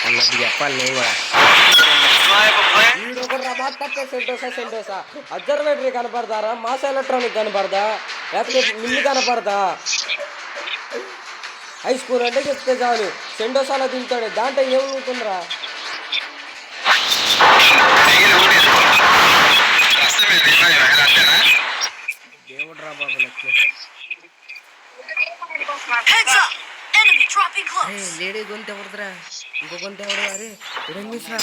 అన్నట్టు చెప్పాలి నేను కూడా. వీడొకటి మాట్లాడితే సెంటోసా అబ్జర్వేటరీ కనపడతారా, మాస్ ఎలక్ట్రానిక్ కనపడదా, లేకపోతే మిల్లు కనపడదా? హై స్కూల్ అంటే చెప్తే చాలు సెంటోసాలో దిగుతాడు, దాంట్లో ఏమవుతుందిరా? దేవుడు రా బాబు లక్ష్మి. లేడీ గొంతు ఎవరిదిరా? ఇంకో గొంతు ఎవరు? అరే ఇంగ్లీష్ రా.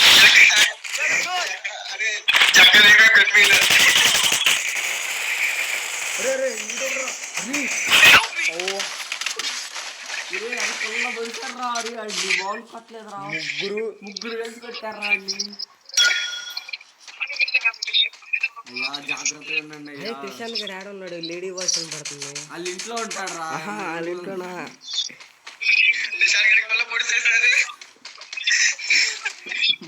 ముగ్గురు కలిసి కొట్టారా అండి. జాగ్రత్తగా ఉండండి. క్రిషాన్ గడు ఆడ ఉన్నాడు, లేడీ వాయిస్ పడుతుంది. వాళ్ళ ఇంట్లో ఉంటాడు రా. వాళ్ళ ఇంట్లోనా?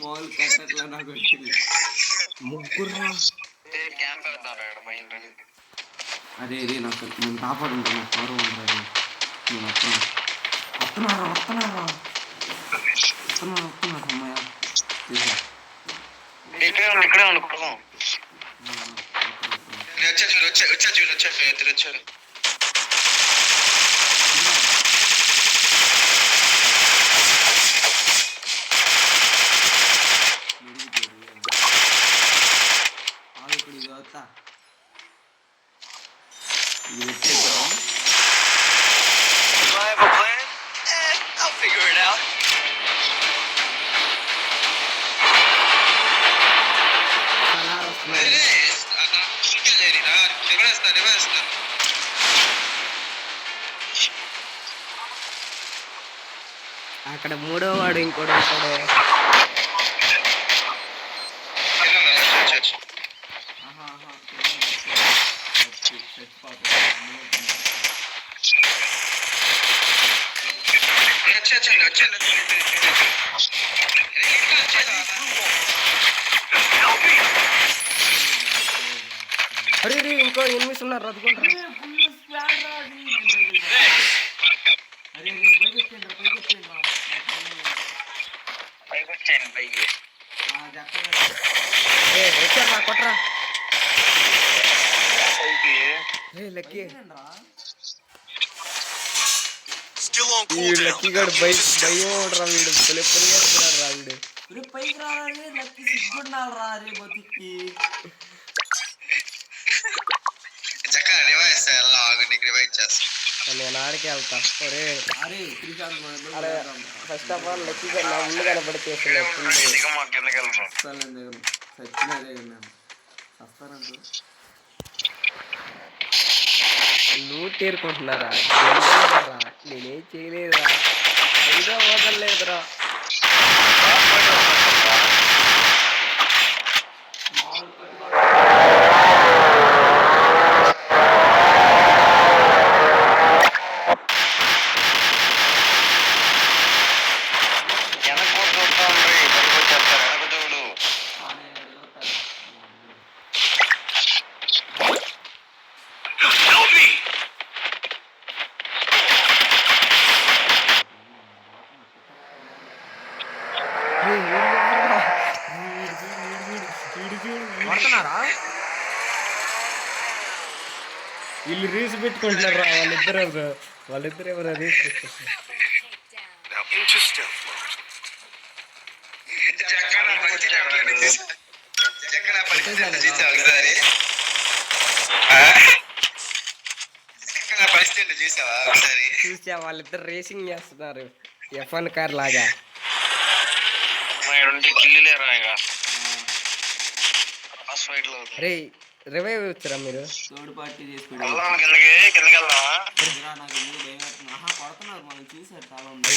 మాల్ కట్టట్లా నాకు వచ్చింది. ముగ్గురు అరే రే నాకు నేను కాపాడుంటాను. కారు ఉంటాను నేను వస్తున్నారా అమ్మాయ. ఇక్కడే అనుకో. వచ్చారు. అక్కడ మూడో వాడు ఇంకోటి ఉంటాడు. అరే ఇంకో ఎనిమిది ఉన్నారు రద్దుకుంటారు. వచ్చారా కొట్రా లక్కీ. లక్కీ గడు భయం రా వీడు. రా వీడు పైకి రావాలి. లక్కీ సిగ్గుండాలి రా రే బతికి. నేను ఆడికి వెళ్తా. ఫస్ట్ ఆఫ్ ఆల్ లక్కీ గడు నా ముందు కనపడితే నువ్వు తేరుకుంటున్నారా? నేనేం చేయలేదురా, అయినా వదలలేదురా. వీళ్ళు రీస్ పెట్టుకుంటున్నారు రా వాళ్ళిద్దరు ఎవరు రీస్ పెట్టుకుంటున్నారు. చూసా వాళ్ళిద్దరు రేసింగ్ చేస్తున్నారు F1 కార్ లాగా. రే రివైవ్ వచ్చారా మీరు? థర్డ్ పార్టీ చేసి కొడుతున్నారు మనం చూసారు చాలా ఉంది.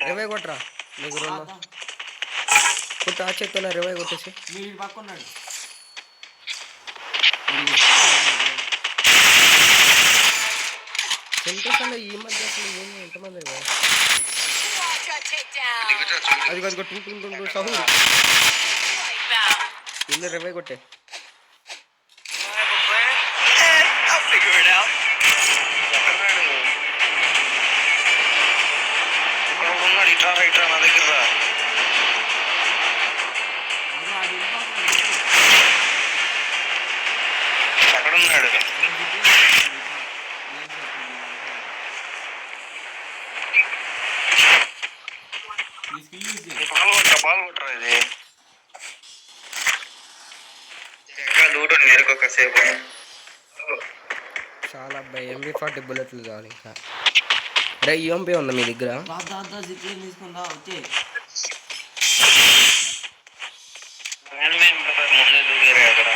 రివైవ్ కొట్టరా నీకు కొట్టు. ఆ చేతున్నా రివైవ్ కొట్టేసి మీరు పక్కన్నాడు. సంతోషంలో ఈ మధ్య అసలు ఎంతమంది అది 2 సౌండ్ ఇల్లు రివై కొట్టే. ఇట్రా నా దగ్గర రా. ఎక్కడున్నాడు? పాల్గొంటారా ఇది ఎక్కడ లూట్ నేరుకు ఒకసేపు. చాలా అబ్బాయి MB40 బుల్లెట్లు కావాలి ఇంకా. అరే UMP ఉందా మీ దగ్గర? తీసుకుందా వచ్చే ముందే దూగారు అక్కడ.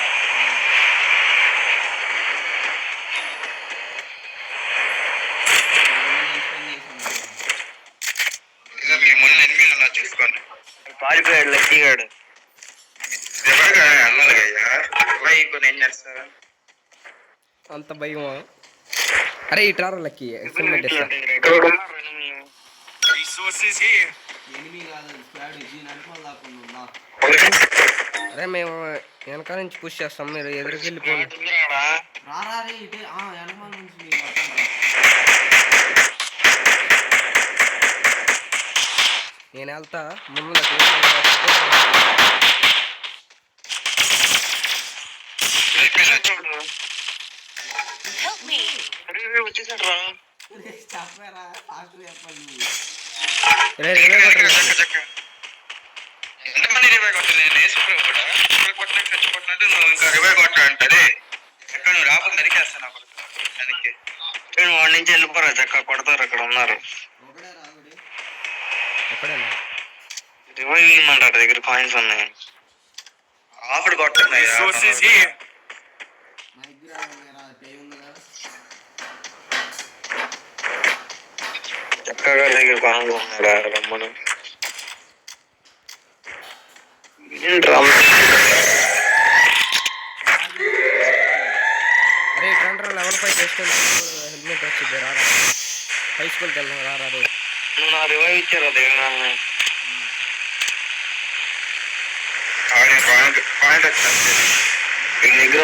మీ ముందు ఎనిమిది ఉన్నా చూసుకోండి. పారిపోయాడు లక్కీగాడు. ఎవరిగా అన్నాడు అయ్యా కొన్ని ఏం చేస్తారు అంత భయమా? అరే ఇట్రారా లక్కీ. ఎనిమిది కాదు స్క్వాడ్ దీని అనుకోవాలి దాకుండా. అరే మేము వెనకాల నుంచి పుష్ చేస్తాం, మీరు ఎదురుకి వెళ్ళిపోండి. రారా రే ఇటే వెనకాల నుంచి నేను వెళ్తా ముందు. వచ్చేసాడు రా. చెప్పారా ఫాస్ట్ చెప్పండి. ఎంతమంది రివై కొట్టాలి? నేను వేసుకున్నావు కూడా రివై కొట్టడానికి చచ్చిపోతున్నట్టు నువ్వు ఇంకా రివై కొట్టా అంటే ఎక్కడ నువ్వు రాబోతు నరికేస్తాను వెనక్కి. వాడి నుంచి వెళ్ళిపోరా చక్క కొడతారు. అక్కడ ఉన్నారు రివై ఇమ్మంటారు దగ్గర కాయిన్స్ ఉన్నాయి. ఆఫర్ కొట్టున్నాయా చక్కగా దగ్గర కాయిన్స్ ఉన్నాడా రమ్మను. అరే ఇట్లా లెవెల్ 5 హెల్మెట్ వచ్చింది. రారా హై స్కూల్కి వెళ్దాం. రారా రే నువ్వు నా రివైవ్ ఇచ్చారా దగ్గర పాయింట్ వచ్చాను దగ్గర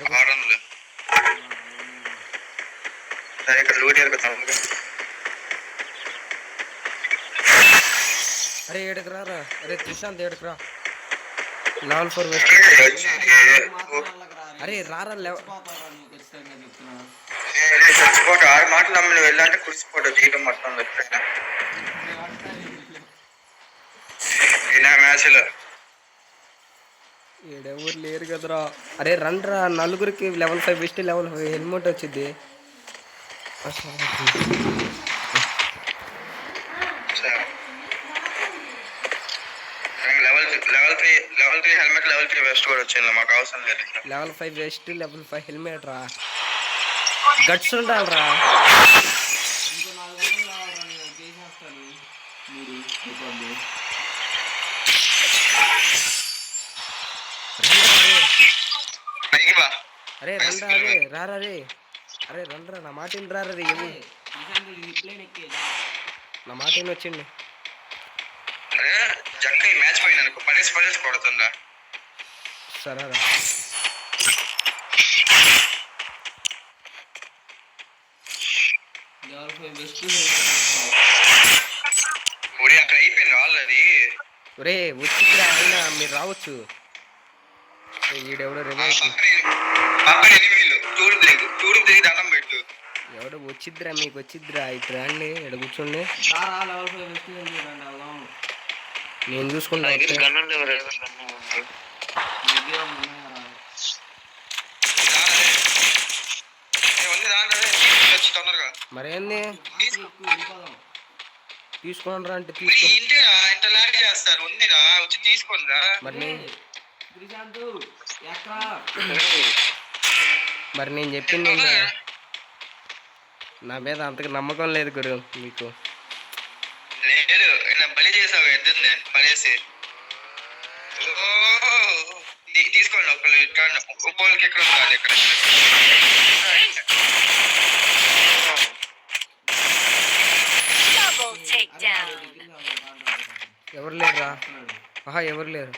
600. సరే ఇక్కడ లూట్ ఎరుగుతాను. అరే ఏడుకు రారా. అరే త్రిశాంత్ ఏడుకు రా. Level 4 west. అరే రారా చచ్చిపోట 6 మాటలు నమ్మి వెళ్ళంటే కురిసిపోట జీవితం మొత్తం వచ్చాను మ్యాచ్ లో. ఏడెవరు లేరు కదరా. అరే రండ్రా నలుగురికి లెవెల్ 5 వెస్ట్ లెవెల్ 5 హెల్మెట్ వచ్చింది. లెవెల్ 3 హెల్మెట్ లెవెల్ 3 వెస్ట్ కూడా వచ్చింది. మాకు అవసరం లేదు. లెవెల్ 5 వెస్ట్ లెవెల్ 5 హెల్మెట్ రా. గట్స్ ఉండాలిరా. ఇంకో 4 గంటలు కావాలరా నేను చేసేస్తాను. మీరు చెప్పండి. అరే రండ్రా. అరే రారా రే. అరే రండ్రా నా మాట రారా రే. నా మాట వచ్చింది. జక్క ఈ మ్యాచ్ పోయిన పడేసి కొడుతుందా. సరేరా అక్కడ అయిపోయింది ఆల్రెడీ. ఒరే వచ్చిరా అయినా మీరు రావచ్చు. ఈడెవడో చూడు దండం పెట్టు. ఎవడో వచ్చిద్దిరా మీకు వచ్చిద్దిరా. ఇట్లా అండి ఇక్కడ కూర్చోండి. నేను చూసుకుంటా. మరేంది తీసుకోండి రా అంటే చేస్తారు ఉందిరా వచ్చి తీసుకోండిరా. మరి నేను చెప్పింది నా మీద అంతగా నమ్మకం లేదు గురు మీకు. లేదు బలి చేసావు ఎద్దుంది బలేసి తీసుకోండి. ఒకళ్ళకి ఎక్కడ ఉండాలి ఇక్కడ ఎవరు లేరురా. ఆహా ఎవరు లేరు.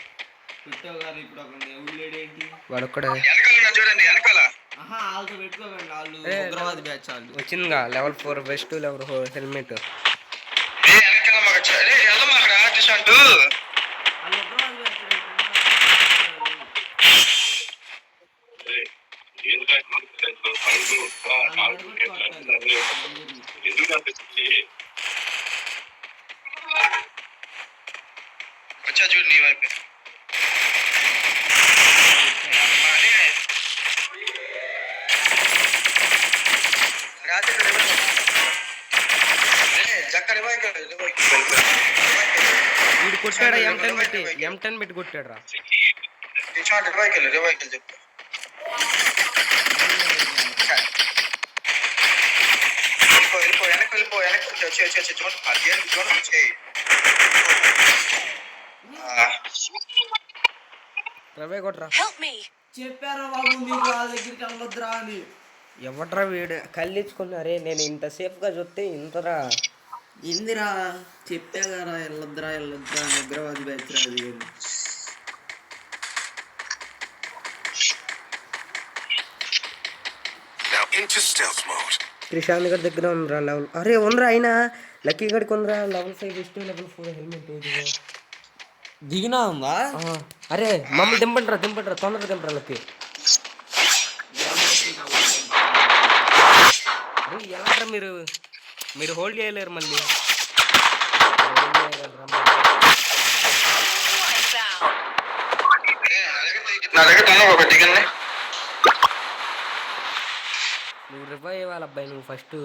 పెట్టావు గారు ఇప్పుడు అక్కడ ఎవరు లేడు ఏంటి? వాడు ఒక్కడే. వెనకాల చూడండి వెనకాల. ఆహా వాళ్ళతో పెట్టుకోకండి, వాళ్ళు ఏ, ఉగ్రవాది బ్యాచ్ వాళ్ళు. వచ్చిందిగా లెవెల్ 4 వెస్ట్ లెవెల్ హెల్మెట్. వెనకాల మాకు వెళ్దాం అక్కడ ఆర్టిస్ట్ అంటూ. వాళ్ళు ఉగ్రవాది బ్యాచ్ వచ్చా చూడు నీ వైపు. వీడు కొట్టాడా M10 పెట్టి కొట్టాడు రా. చెప్పు వెళ్ళిపో వెనక్కి వచ్చి చూడండి చేయి. రవే కొట్రా. చెప్పారా బాబు మీకు వాళ్ళ దగ్గరికి వెళ్ళొద్దురా అని. ఎవడ్రా వీడు కళ్ళించుకున్నారే, నేను ఇంత సేఫ్గా చూస్తే ఇంతరా. ఇందిరా చెప్పా కదా వెళ్ళొద్దురా అని, ఉగ్రవాది బ్యాచ్ రా అది. త్రిశాంత్ గారి దగ్గర ఉందిరా లెవెల్. అరే ఉందిరా అయినా లక్కీ గడికి ఉందిరా లెవెల్ 5 వెస్ట్ లెవెల్ 4 హెల్మెట్. దిగినా ఉందా? అరే మమ్మల్ని దింపండిరా తొందరగా దింపరా లక్కీ. ఎలా మీరు హోల్డ్ చేయలేరు మళ్ళీ. నా దగ్గర ఒక దిగండి. నువ్వు రివైవ్ అవ్వాలి అబ్బాయి, నువ్వు ఫస్ట్.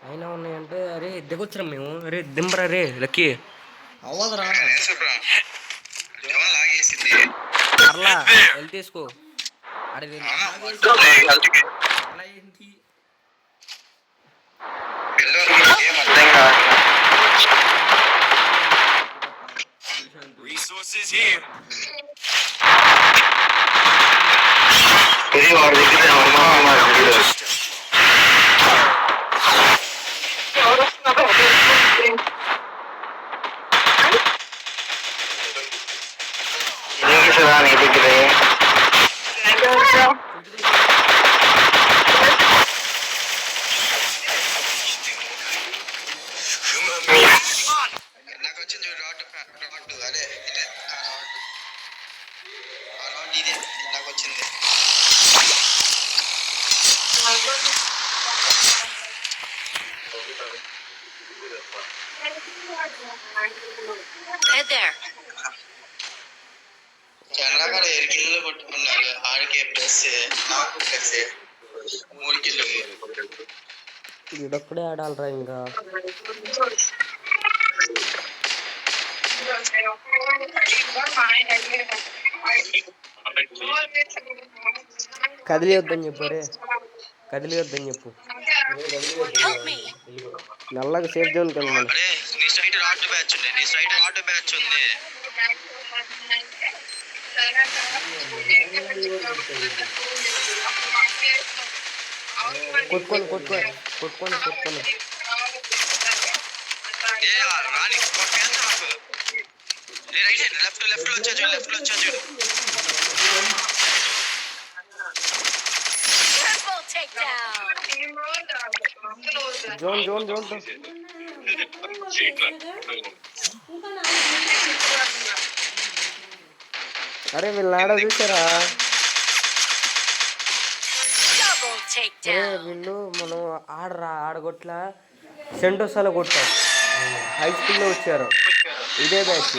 అయినా ఉన్నాయంటే అరే దిగొచ్చురా మేము. అరే దింపరా రే లక్కీ. అవ్వదురా అర్లా వెళ్ళి తీసుకో. అరే అలా ఏంటి? నాకు వచ్చింది రాడ్ అదే ఇదే నాకు వచ్చింది. చంద్రగారు 7 కిలోలు కొట్టుకున్నారు. ఆడికే ప్లస్ నాకు ప్లస్ 3 కిలోలు. వీడొక్కడే ఆడాలరా ఇంకా. కదిలియొద్దని చెప్పు. రే కదిలియొద్దని చెప్పు. నల్లగా సేఫ్ జోన్కి వెళ్ళమని. నీ సైడ్ రాడ్ బ్యాచ్ ఉంది. కొట్టుకొని రాని నాకు రైట్ సైడ్ లెఫ్ట్ లో వచ్చా చూడు. జోన్ అరే వీళ్ళు ఆడ చూసారా? వీళ్ళు మనం ఆడగొట్ల సెంటోసాలో కొట్టాం. హై స్కూల్లో వచ్చారు ఇదే బ్యాచ్.